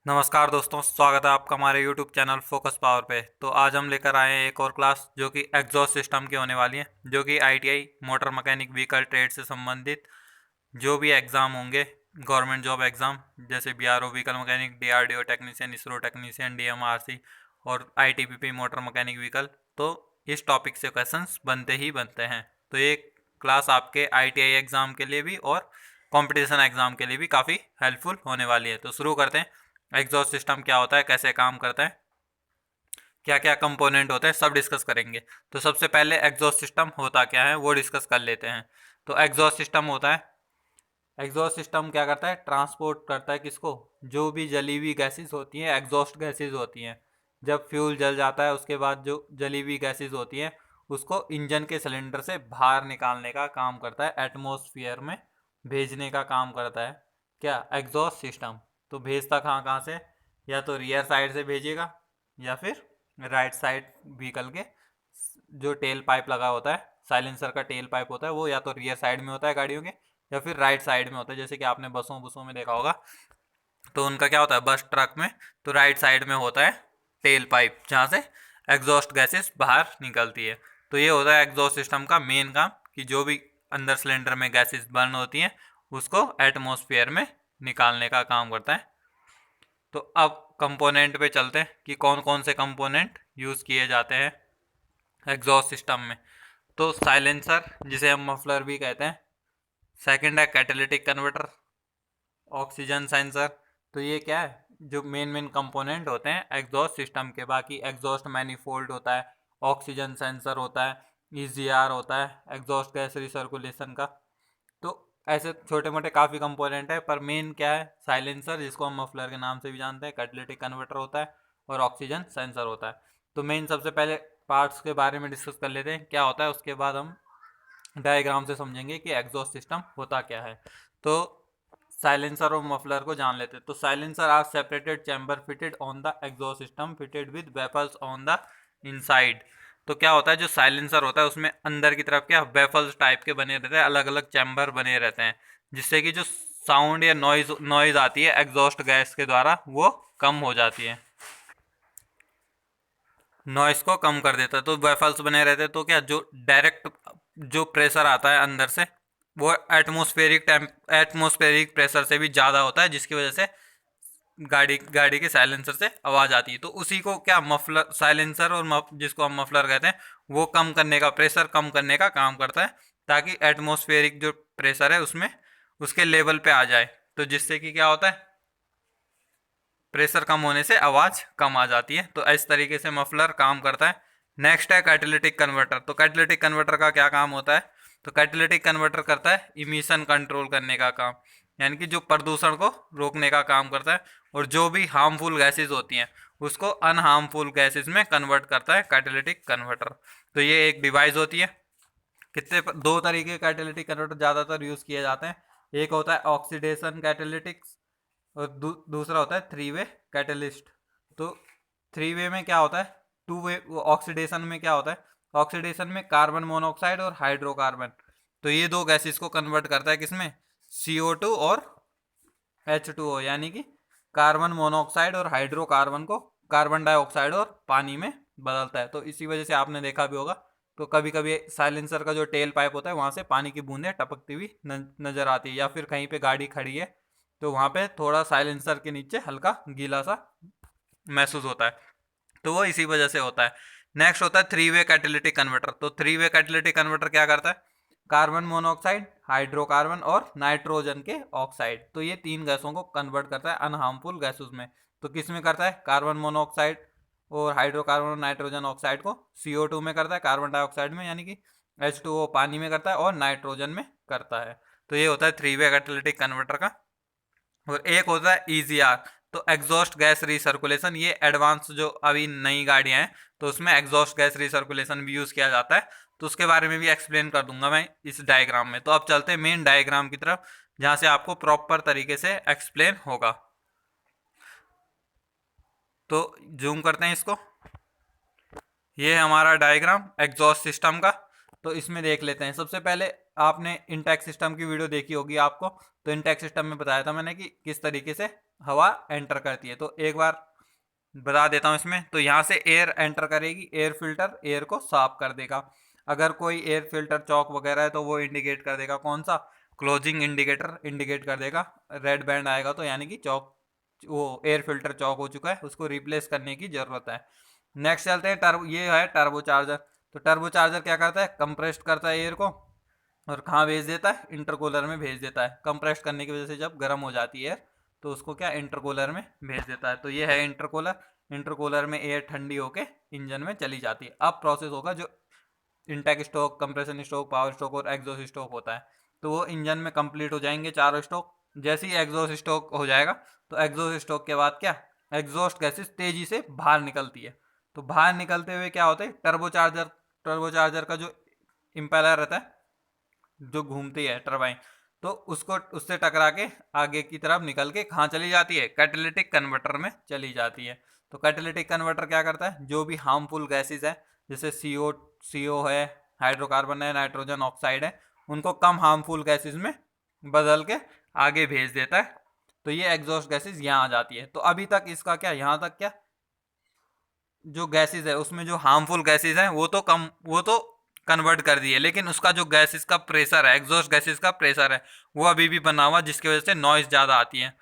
नमस्कार दोस्तों, स्वागत है आपका हमारे YouTube चैनल फोकस पावर पे। तो आज हम लेकर आए हैं एक और क्लास जो कि एग्जॉस्ट सिस्टम की होने वाली है, जो कि ITI motor mechanic vehicle trade से संबंधित जो भी एग्ज़ाम होंगे, गवर्नमेंट जॉब एग्ज़ाम जैसे BRO vehicle mechanic, DRDO technician, ISRO technician, DMRC और ITPP मोटर मैकेनिक व्हीकल, तो इस टॉपिक से क्वेश्चंस बनते ही बनते हैं। तो ये क्लास आपके ITI एग्ज़ाम के लिए भी और कंपटीशन एग्ज़ाम के लिए भी काफ़ी हेल्पफुल होने वाली है। तो शुरू करते हैं। एग्जॉस्ट सिस्टम क्या होता है, कैसे काम करता है, क्या क्या कंपोनेंट होते हैं, सब डिस्कस करेंगे। तो सबसे पहले एग्जॉस्ट सिस्टम होता क्या है वो डिस्कस कर लेते हैं। तो एग्जॉस्ट सिस्टम होता है, एग्जॉस्ट सिस्टम क्या करता है, ट्रांसपोर्ट करता है किसको, जो भी जली हुई गैसेस होती हैं, एग्जॉस्ट गैसेस होती हैं। जब फ्यूल जल जाता है उसके बाद जो जली हुई गैसेस होती हैं उसको इंजन के सिलेंडर से बाहर निकालने का काम करता है, एटमॉस्फेयर में भेजने का काम करता है क्या, एग्जॉस्ट सिस्टम। तो भेजता कहाँ कहाँ से, या तो रियर साइड से भेजेगा या फिर राइट साइड व्हीकल के जो टेल पाइप लगा होता है, साइलेंसर का टेल पाइप होता है, वो या तो रियर साइड में होता है गाड़ियों के या फिर राइट साइड में होता है। जैसे कि आपने बसों में देखा होगा, तो उनका क्या होता है, बस ट्रक में तो राइट साइड में होता है टेल पाइप, जहाँ से एग्जॉस्ट गैसेस बाहर निकलती है। तो ये होता है एग्जॉस्ट सिस्टम का मेन काम, कि जो भी अंदर सिलेंडर में गैसेस बर्न होती हैं उसको एटमॉस्फेयर में निकालने का काम करता है। तो अब कंपोनेंट पे चलते हैं कि कौन कौन से कंपोनेंट यूज़ किए जाते हैं एग्जॉस्ट सिस्टम में। तो साइलेंसर, जिसे हम मफलर भी कहते हैं। सेकंड है कैटालिटिक कन्वर्टर, ऑक्सीजन सेंसर। तो ये क्या है, जो मेन कंपोनेंट होते हैं एग्जॉस्ट सिस्टम के। बाकी एग्जॉस्ट मैनिफोल्ड होता है, ऑक्सीजन सेंसर होता है, EGR होता है, एग्जॉस्ट गैस रिसर्कुलेशन का। तो ऐसे छोटे मोटे काफ़ी कंपोनेंट है, पर मेन क्या है, साइलेंसर, जिसको हम मफलर के नाम से भी जानते हैं, कैटालिटिक कन्वर्टर होता है और ऑक्सीजन सेंसर होता है। तो मेन सबसे पहले पार्ट्स के बारे में डिस्कस कर लेते हैं क्या होता है, उसके बाद हम डायग्राम से समझेंगे कि एग्जॉस्ट सिस्टम होता क्या है। तो साइलेंसर और मफलर को जान लेते हैं। तो silencer are separated chamber fitted on the exhaust system fitted with baffles on the inside. तो क्या होता है, जो साइलेंसर होता है उसमें अंदर की तरफ क्या वेफल्स टाइप के बने रहते हैं, अलग अलग चैम्बर बने रहते हैं, जिससे कि जो साउंड या नॉइज आती है एग्जॉस्ट गैस के द्वारा वो कम हो जाती है, नॉइस को कम कर देता है। तो वेफल्स बने रहते हैं, तो क्या जो डायरेक्ट जो प्रेशर आता है अंदर से वो एटमोस्फेरिक प्रेशर से भी ज़्यादा होता है, जिसकी वजह से गाड़ी गाड़ी के साइलेंसर से आवाज़ आती है। तो उसी को क्या मफलर, साइलेंसर और जिसको हम मफलर कहते हैं, वो कम करने का, प्रेशर कम करने का काम करता है, ताकि एटमोस्फेरिक जो प्रेशर है उसमें उसके लेवल पे आ जाए। तो जिससे कि क्या होता है, प्रेशर कम होने से आवाज़ कम आ जाती है। तो इस तरीके से मफलर काम करता है। नेक्स्ट है कैटालिटिक कन्वर्टर। तो कैटालिटिक कन्वर्टर का क्या काम होता है, तो कैटालिटिक कन्वर्टर करता है इमिशन कंट्रोल करने का काम, यानी कि जो प्रदूषण को रोकने का काम करता है, और जो भी हार्मफुल गैसेज होती हैं उसको अनहार्मफुल गैसेज में कन्वर्ट करता है कैटालिटिक कन्वर्टर। तो ये एक डिवाइस होती है। दो तरीके का कैटालिटिक कन्वर्टर ज़्यादातर यूज़ किए जाते हैं। एक होता है ऑक्सीडेशन कैटालिटिक्स और दूसरा होता है थ्री वे कैटलिस्ट। तो थ्री वे में क्या होता है, टू वे ऑक्सीडेशन में क्या होता है, ऑक्सीडेशन में कार्बन मोनोऑक्साइड और हाइड्रोकार्बन, तो ये दो गैसेस को कन्वर्ट करता है किसमें, CO2 और H2O, यानी कि कार्बन मोनोऑक्साइड और हाइड्रोकार्बन को कार्बन डाइऑक्साइड और पानी में बदलता है। तो इसी वजह से आपने देखा भी होगा, तो कभी कभी साइलेंसर का जो टेल पाइप होता है वहाँ से पानी की बूंदें टपकती हुई नजर आती है, या फिर कहीं पे गाड़ी खड़ी है तो वहाँ पे थोड़ा साइलेंसर के नीचे हल्का गीला सा महसूस होता है, तो वो इसी वजह से होता है। नेक्स्ट होता है थ्री वे कैटालिटिक कन्वर्टर। तो थ्री वे कैटालिटिक कन्वर्टर क्या करता है, कार्बन मोनोऑक्साइड, हाइड्रोकार्बन और नाइट्रोजन के ऑक्साइड, तो ये तीन गैसों को कन्वर्ट करता है अनहार्मफुल गैसेस में। तो किस में करता है, कार्बन मोनोऑक्साइड और हाइड्रोकार्बन और नाइट्रोजन ऑक्साइड को CO2 में करता है, कार्बन डाइऑक्साइड में यानी कि H2O पानी में करता है, और नाइट्रोजन में करता है। तो ये होता है थ्री वे कैटालिटिक कन्वर्टर का। और एक होता है EGR, तो एग्जॉस्ट गैस रिसर्कुलेशन। ये एडवांस जो अभी नई गाड़ियां हैं तो उसमें एग्जॉस्ट गैस रिसर्कुलेशन भी यूज़ किया जाता है, तो उसके बारे में भी एक्सप्लेन कर दूंगा मैं इस डायग्राम में। तो अब चलते हैं मेन डायग्राम की तरफ, जहाँ से आपको प्रॉपर तरीके से एक्सप्लेन होगा। तो जूम करते हैं इसको, ये है हमारा डायग्राम एग्जॉस्ट सिस्टम का। तो इसमें देख लेते हैं। सबसे पहले आपने इंटेक सिस्टम की वीडियो देखी होगी आपको, तो इंटेक सिस्टम में बताया था मैंने कि किस तरीके से हवा एंटर करती है। तो एक बार बता देता हूँ इसमें, तो यहाँ से एयर एंटर करेगी, एयर फिल्टर एयर को साफ कर देगा। अगर कोई एयर फिल्टर चौक वगैरह है तो वो इंडिकेट कर देगा, कौन सा, क्लोजिंग इंडिकेटर इंडिकेट कर देगा, रेड बैंड आएगा तो यानी कि चौक, वो एयर फिल्टर चौक हो चुका है, उसको रिप्लेस करने की जरूरत है। नेक्स्ट चलते हैं टर्बो, ये है टर्बो चार्जर। तो टर्बो चार्जर क्या करता है, कंप्रेस्ड करता है एयर को और कहाँ भेज देता है, इंटरकूलर में भेज देता है। कंप्रेस करने की वजह से जब गर्म हो जाती है तो उसको क्या, इंटरकूलर में भेज देता है। तो ये है इंटरकूलर, इंटरकूलर में एयर ठंडी होके इंजन में चली जाती है। अब प्रोसेस होगा जो intake stroke, compression stroke, power stroke और एग्जॉस्ट स्ट्रोक होता है, तो वो इंजन में कंप्लीट हो जाएंगे चारों स्ट्रोक। जैसे ही एग्जॉस्ट स्ट्रोक हो जाएगा तो एग्जॉस्ट स्ट्रोक के बाद क्या, एग्जॉस्ट गैसेस तेजी से बाहर निकलती है। तो बाहर निकलते हुए क्या होता है, टर्बो चार्जर का जो इम्पेलर रहता है, जो घूमती है टरबाइन, तो उसको उससे टकरा के आगे की तरफ निकल के कहाँ चली जाती है, कैटालिटिक कन्वर्टर में चली जाती है। तो कैटालिटिक कन्वर्टर क्या करता है, जो भी हार्मफुल गैसेस है, जैसे सीओ है, हाइड्रोकार्बन है, नाइट्रोजन ऑक्साइड है, उनको कम हार्मफुल गैसेस में बदल के आगे भेज देता है। तो ये एग्जॉस्ट गैसेस यहाँ आ जाती है। तो अभी तक इसका क्या, यहाँ तक क्या, जो गैसेस है उसमें जो हार्मफुल गैसेस हैं वो तो कन्वर्ट कर दिए, लेकिन उसका जो गैसेस का प्रेशर है, एग्जॉस्ट गैसेस का प्रेशर है, वो अभी भी बना हुआ, जिसकी वजह से नॉइज ज़्यादा आती है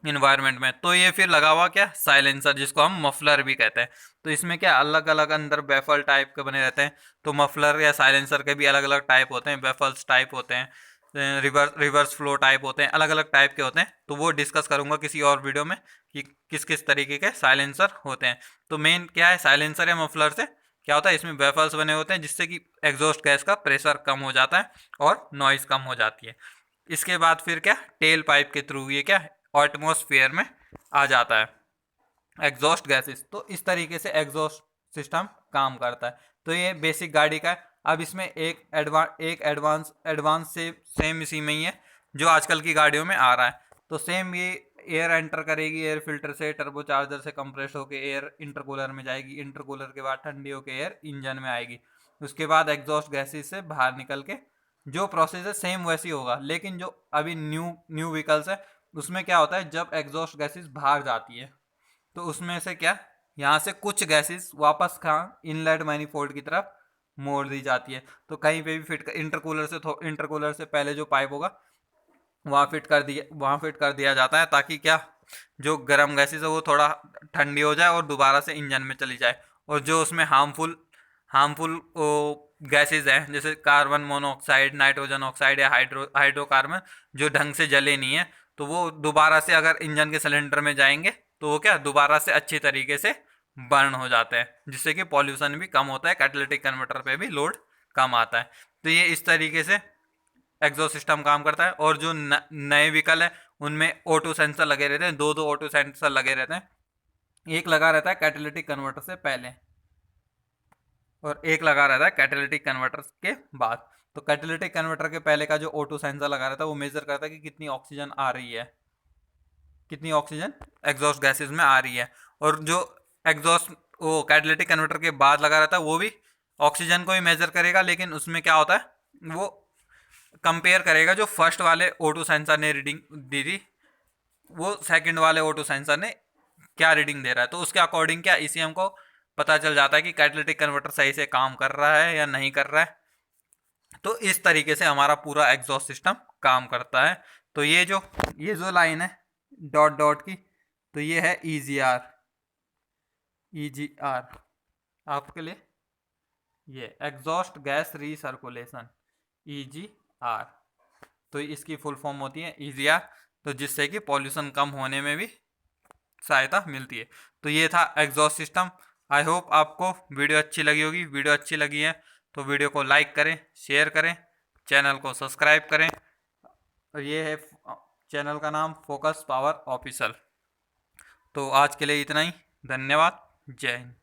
इन्वायरमेंट में। तो ये फिर लगा हुआ क्या, साइलेंसर, जिसको हम मफलर भी कहते हैं। तो इसमें क्या, अलग अलग अंदर बेफल टाइप के बने रहते हैं। तो मफलर या साइलेंसर के भी अलग अलग टाइप होते हैं, बेफल्स टाइप होते हैं, रिवर्स फ्लो टाइप होते हैं, अलग अलग टाइप के होते हैं। तो वो डिस्कस करूंगा किसी और वीडियो में कि किस किस तरीके के साइलेंसर होते हैं। तो मेन क्या है, साइलेंसर या मफलर से क्या होता है, इसमें वेफल्स बने होते हैं जिससे कि एग्जॉस्ट गैस का प्रेशर कम हो जाता है और नॉइज कम हो जाती है। इसके बाद फिर क्या, टेल पाइप के थ्रू ये क्या, एटमॉस्फेयर में आ जाता है एग्जॉस्ट गैसेस। तो इस तरीके से एग्जॉस्ट सिस्टम काम करता है। तो ये बेसिक गाड़ी का है। अब इसमें एक एडवांस से सेम इसी में ही है जो आजकल की गाड़ियों में आ रहा है। तो सेम ये एयर एंटर करेगी, एयर फिल्टर से, टर्बो चार्जर से कंप्रेस होकर एयर इंटरकूलर में जाएगी, इंटरकूलर के बाद ठंडी होकर एयर इंजन में आएगी, उसके बाद एग्जॉस्ट गैसेस से बाहर निकल के जो प्रोसेस है सेम वैसी होगा। लेकिन जो अभी न्यू व्हीकल्स है उसमें क्या होता है, जब एग्जॉस्ट गैसेस बाहर जाती है तो उसमें से क्या, यहाँ से कुछ गैसेस वापस कहाँ, इनलेट मैनिफोल्ड की तरफ मोड़ दी जाती है। तो कहीं पे भी इंटरकूलर से पहले जो पाइप होगा वहाँ फिट कर दिया जाता है, ताकि क्या, जो गर्म गैसेस है वो थोड़ा ठंडी हो जाए और दोबारा से इंजन में चली जाए। और जो उसमें हार्मफुल गैसेस हैं, जैसे कार्बन मोनोऑक्साइड, नाइट्रोजन ऑक्साइड या हाइड्रोकार्बन, जो ढंग से जले नहीं है, तो वो दोबारा से अगर इंजन के सिलेंडर में जाएंगे तो वो क्या, दोबारा से अच्छी तरीके से बर्न हो जाते हैं, जिससे कि पॉल्यूशन भी कम होता है, कैटालिटिक कन्वर्टर पे भी लोड कम आता है। तो ये इस तरीके से एग्जॉस्ट सिस्टम काम करता है। और जो नए व्हीकल है उनमें ऑटो सेंसर लगे रहते हैं, दो ऑटो सेंसर लगे रहते हैं, एक लगा रहता है कैटालिटिक कन्वर्टर से पहले और एक लगा रहता है कैटालिटिक कन्वर्टर के बाद। तो कैटालिटिक कन्वर्टर के पहले का जो ऑटो सेंसर लगा रहता है वो मेजर करता है कि कितनी ऑक्सीजन आ रही है, कितनी ऑक्सीजन एग्जॉस्ट गैसेस में आ रही है। और जो एग्जॉस्ट वो कैटालिटिक कन्वर्टर के बाद लगा रहता है वो भी ऑक्सीजन को ही मेजर करेगा, लेकिन उसमें क्या होता है, वो कंपेयर करेगा जो फर्स्ट वाले ऑटो सेंसर ने रीडिंग दी थी, वो सेकंड वाले ऑटो सेंसर ने क्या रीडिंग दे रहा है। तो उसके अकॉर्डिंग क्या, इसी हमको पता चल जाता है कि कैटालिटिक कन्वर्टर सही से काम कर रहा है या नहीं कर रहा है। तो इस तरीके से हमारा पूरा एग्जॉस्ट सिस्टम काम करता है। तो ये जो लाइन है डॉट डॉट की, तो ये है ईजीआर आपके लिए, ये एग्जॉस्ट गैस रीसर्कुलेशन, ईजीआर। तो इसकी फुल फॉर्म होती है ईजीआर, तो जिससे कि पॉल्यूशन कम होने में भी सहायता मिलती है। तो ये था एग्जॉस्ट सिस्टम। आई होप आपको वीडियो अच्छी लगी होगी। वीडियो अच्छी लगी है तो वीडियो को लाइक करें, शेयर करें, चैनल को सब्सक्राइब करें। और ये है चैनल का नाम फोकस पावर ऑफिशियल। तो आज के लिए इतना ही, धन्यवाद, जय हिंद।